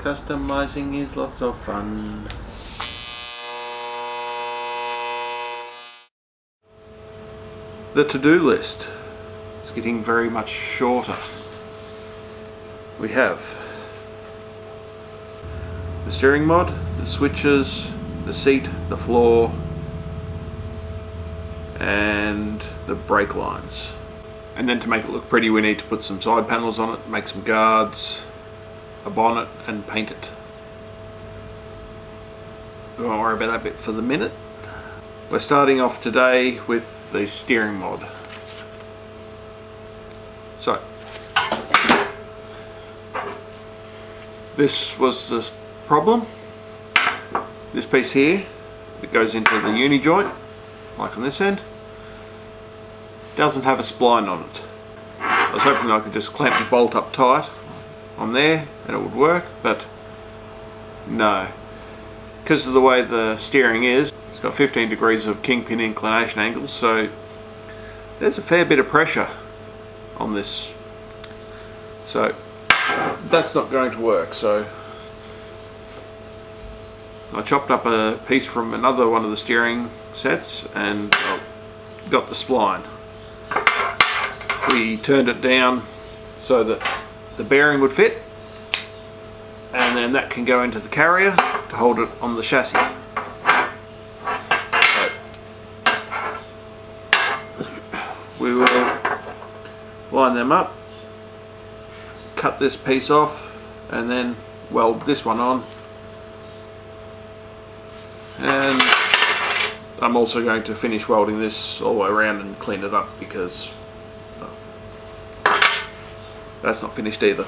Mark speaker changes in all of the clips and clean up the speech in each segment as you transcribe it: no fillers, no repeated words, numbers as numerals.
Speaker 1: Customizing is lots of fun. The to-do list is getting very much shorter. We have the steering mod, the switches, the seat, the floor, and the brake lines. And then to make it look pretty, we need to put some side panels on it, make some guards, a bonnet, and paint it. We won't worry about that bit for the minute. We're starting off today with the steering mod. So, this was the problem. This piece here that goes into the uni joint, like on this end, doesn't have a spline on it. I was hoping I could just clamp the bolt up tight on there and it would work, but no. Because of the way the steering is, it's got 15 degrees of kingpin inclination angle, so there's a fair bit of pressure on this. So that's not going to work. So I chopped up a piece from another one of the steering sets and got the spline. We turned it down so that the bearing would fit, and then that can go into the carrier to hold it on the chassis. So we will line them up, cut this piece off, and then weld this one on. And I'm also going to finish welding this all the way around and clean it up, because that's not finished either.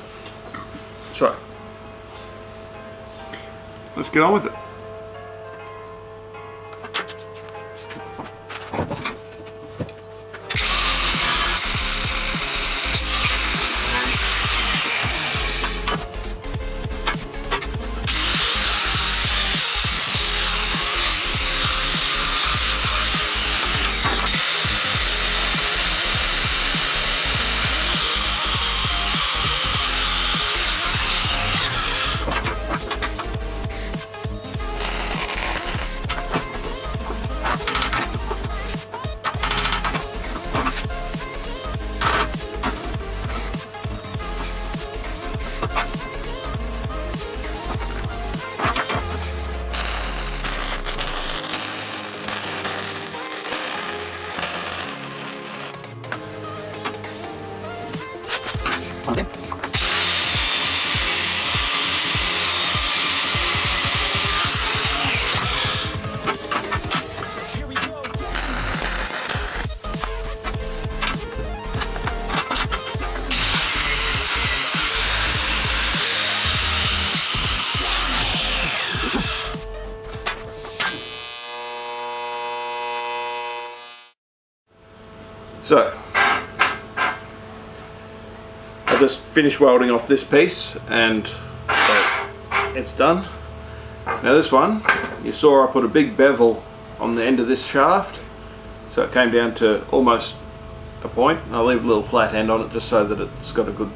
Speaker 1: So let's get on with it.
Speaker 2: Okay.
Speaker 1: So I just finished welding off this piece and it's done. Now this one, you saw I put a big bevel on the end of this shaft, so it came down to almost a point. I'll leave a little flat end on it just so that it's got a good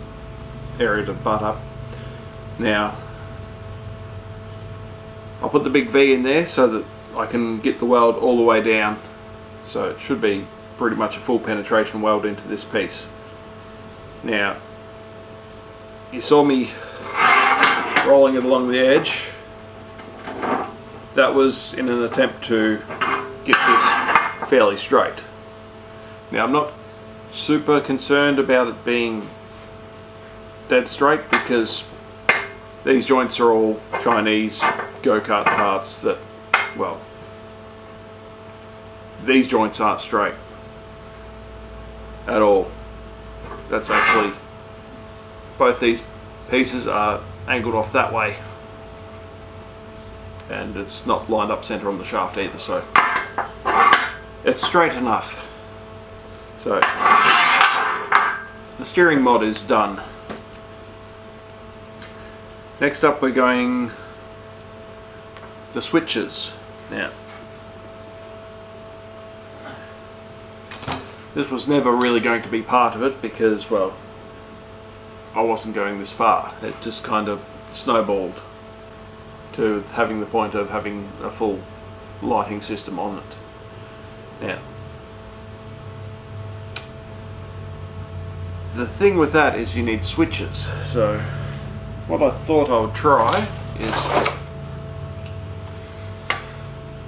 Speaker 1: area to butt up. Now I'll put the big V in there so that I can get the weld all the way down, so it should be pretty much a full penetration weld into this piece. Now you saw me rolling it along the edge. That was in an attempt to get this fairly straight. Now I'm not super concerned about it being dead straight, because these joints are all Chinese go-kart parts that, well, these joints aren't straight at all. That's actually, both these pieces are angled off that way, and it's not lined up center on the shaft either, so it's straight enough. So the steering mod is done. Next up we're going the switches. Now this was never really going to be part of it because, well, I wasn't going this far. It just kind of snowballed to having the point of having a full lighting system on it. Now, the thing with that is you need switches. So what I thought I would try is,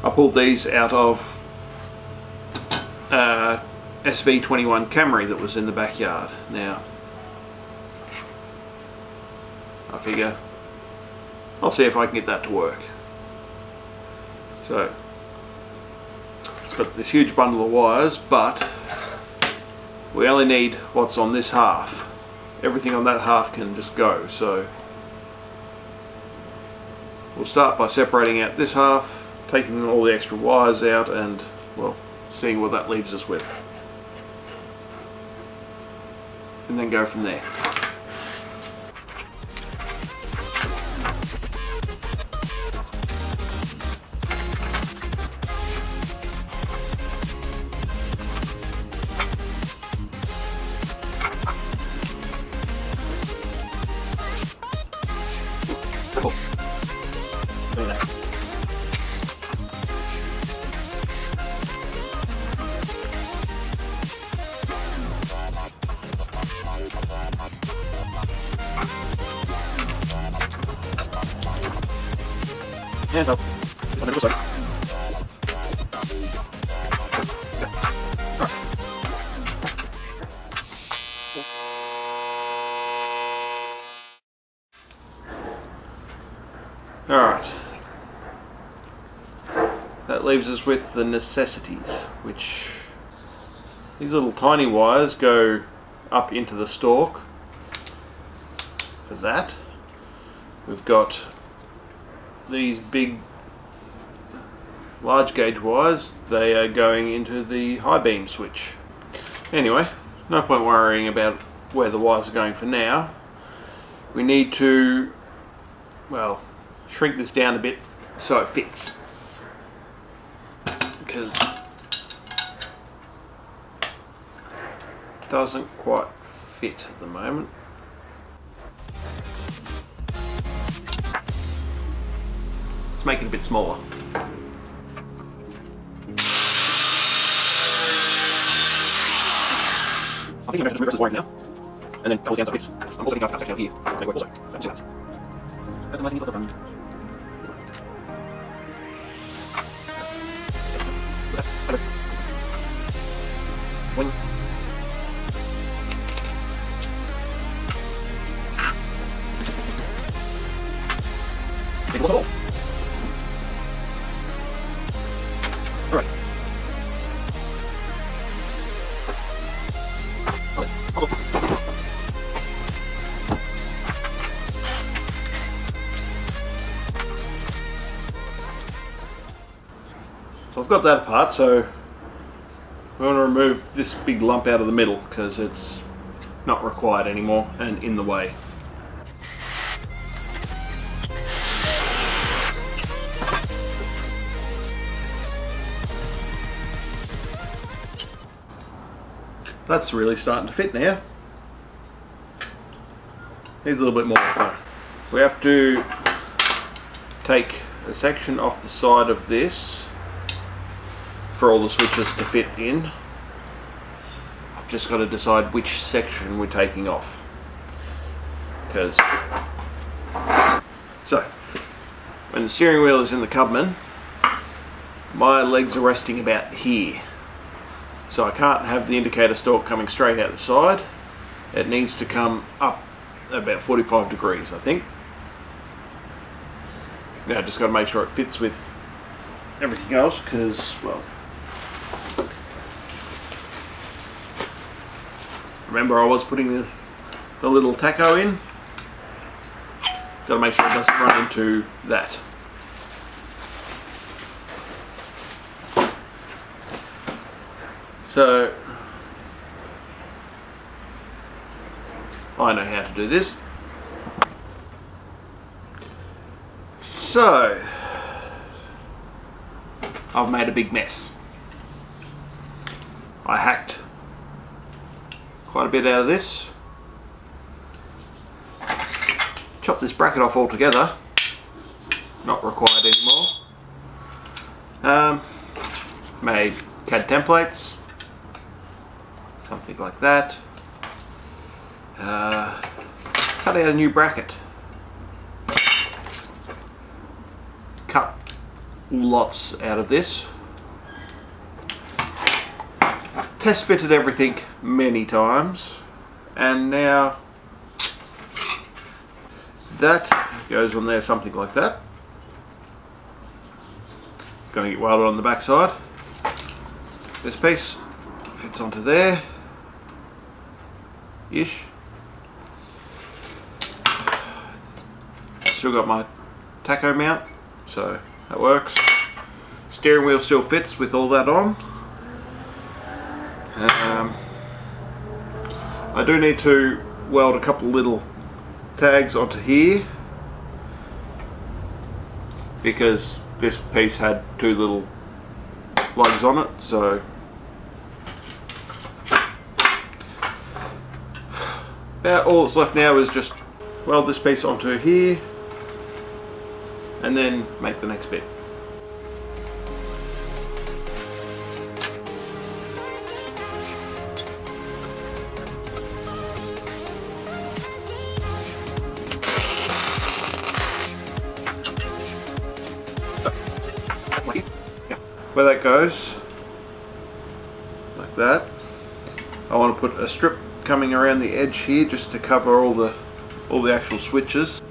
Speaker 1: I pulled these out of SV21 Camry that was in the backyard. Now, I figure I'll see if I can get that to work. So it's got this huge bundle of wires, but we only need what's on this half. Everything on that half can just go. So we'll start by separating out this half, taking all the extra wires out, and well, seeing what that leaves us with, and then go from there. Hands up. On the other side. Alright. That leaves us with the necessities, which these little tiny wires go up into the stalk. For that, we've got these big large gauge wires. They are going into the high beam switch. Anyway, no point worrying about where the wires are going for now. We need to, well, shrink this down a bit so it fits, because it doesn't quite fit at the moment. Make it a bit smaller. I think I'm going to just move the wiring now, and then pull it down so it fits. I'm also going to cut a section out here to make work also. Don't do that. That's the nice thing you've got the front. When make it look at all. Alright. So I've got that apart, so we want to remove this big lump out of the middle because it's not required anymore and in the way. That's really starting to fit now. Needs a little bit more though. We have to take a section off the side of this for all the switches to fit in. I've just got to decide which section we're taking off. Because so when the steering wheel is in the cubman, my legs are resting about here. So I can't have the indicator stalk coming straight out the side. It needs to come up about 45 degrees, I think. Now just got to make sure it fits with everything else, because, well, remember I was putting the little tacho in. Got to make sure it doesn't run into that. So I know how to do this. So I've made a big mess. I hacked quite a bit out of this. Chopped this bracket off altogether. not required anymore. Made CAD templates, something like that. Cut out a new bracket. Cut lots out of this. Test fitted everything many times, and now that goes on there, something like that. It's going to get welded on the back side. This piece fits onto there ish. Still got my tacho mount, so that works. Steering wheel still fits with all that on. I do need to weld a couple of little tags onto here because this piece had two little lugs on it, so about all that's left now is just weld this piece onto here and then make the next bit. Where that goes, like that, I want to put a strip coming around the edge here just to cover all the actual switches.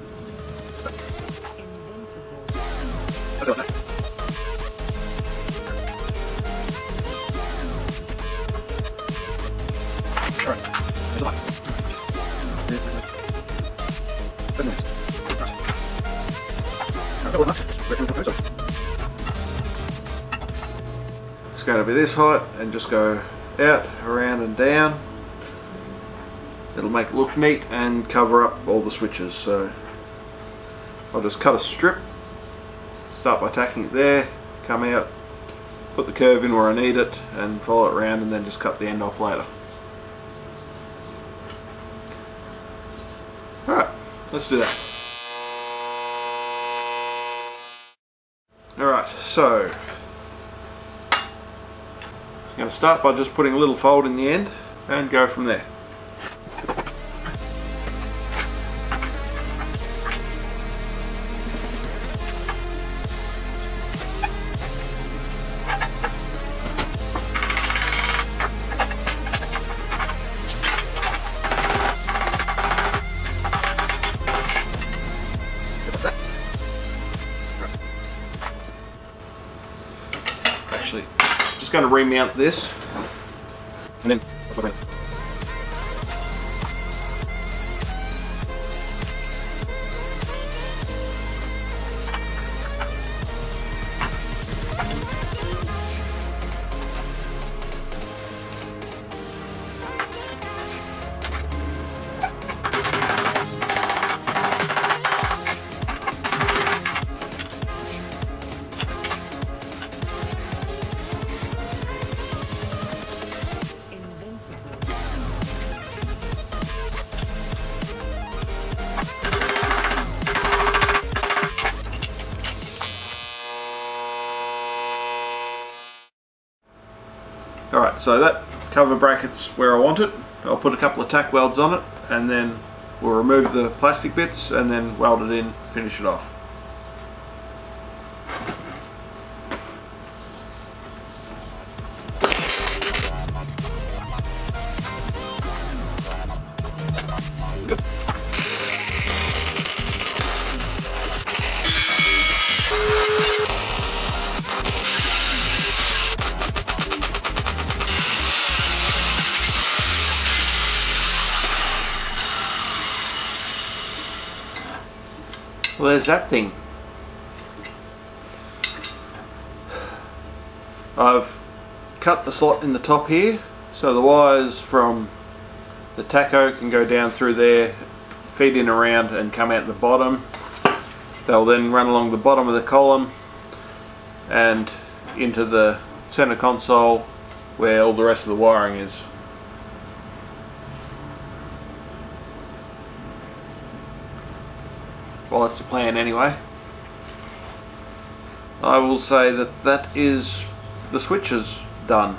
Speaker 1: It's going to be this height and just go out, around and down. It'll make it look neat and cover up all the switches. So I'll just cut a strip, start by tacking it there, come out, put the curve in where I need it and follow it around, and then just cut the end off later. Alright, let's do that. Alright, so I'm going to start by just putting a little fold in the end and go from there. Actually, just going to remount this and then alright, so that cover bracket's where I want it. I'll put a couple of tack welds on it and then we'll remove the plastic bits and then weld it in, finish it off. Well, there's that thing. I've cut the slot in the top here so the wires from the tacho can go down through there, feed in around and come out the bottom. They'll then run along the bottom of the column and into the center console where all the rest of the wiring is. Well, that's the plan anyway. I will say that that is the switches done.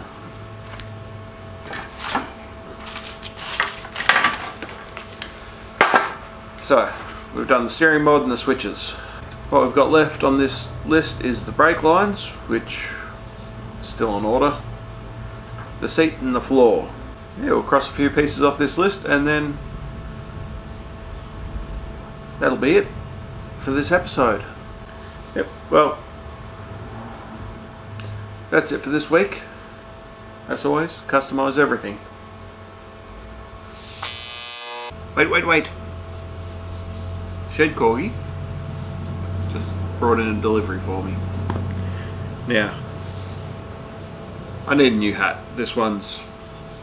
Speaker 1: So we've done the steering mod and the switches. What we've got left on this list is the brake lines, which is still in order, the seat and the floor. Yeah, we'll cross a few pieces off this list and then that'll be it for this episode. Yep, well, that's it for this week. As always, customize everything. Wait. Shed Corgi just brought in a delivery for me. Now, I need a new hat. This one's,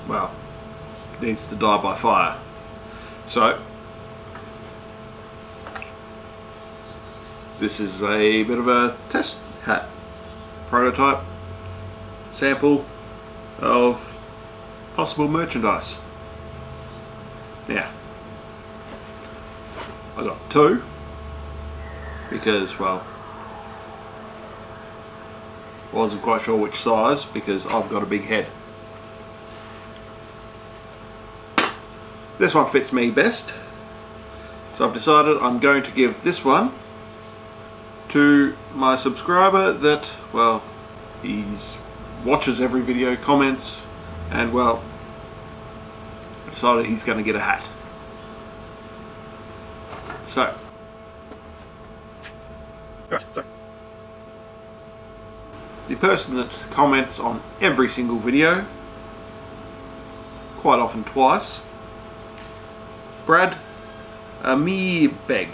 Speaker 1: well, needs to die by fire. So, this is a bit of a test hat. Prototype, sample of possible merchandise. Now, I got two because, well, wasn't quite sure which size because I've got a big head. This one fits me best, so I've decided I'm going to give this one to my subscriber that, well, he watches every video, comments, and, well, I decided he's going to get a hat. So, the person that comments on every single video, quite often twice, Brad Beg,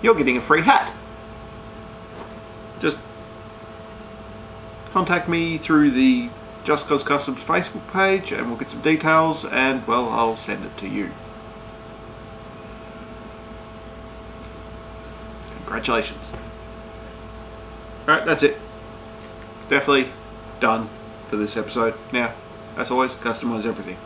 Speaker 1: you're getting a free hat. Just contact me through the Just Cause Customs Facebook page and we'll get some details and, well, I'll send it to you. Congratulations. Alright, that's it. Definitely done for this episode. Now, as always, customize everything.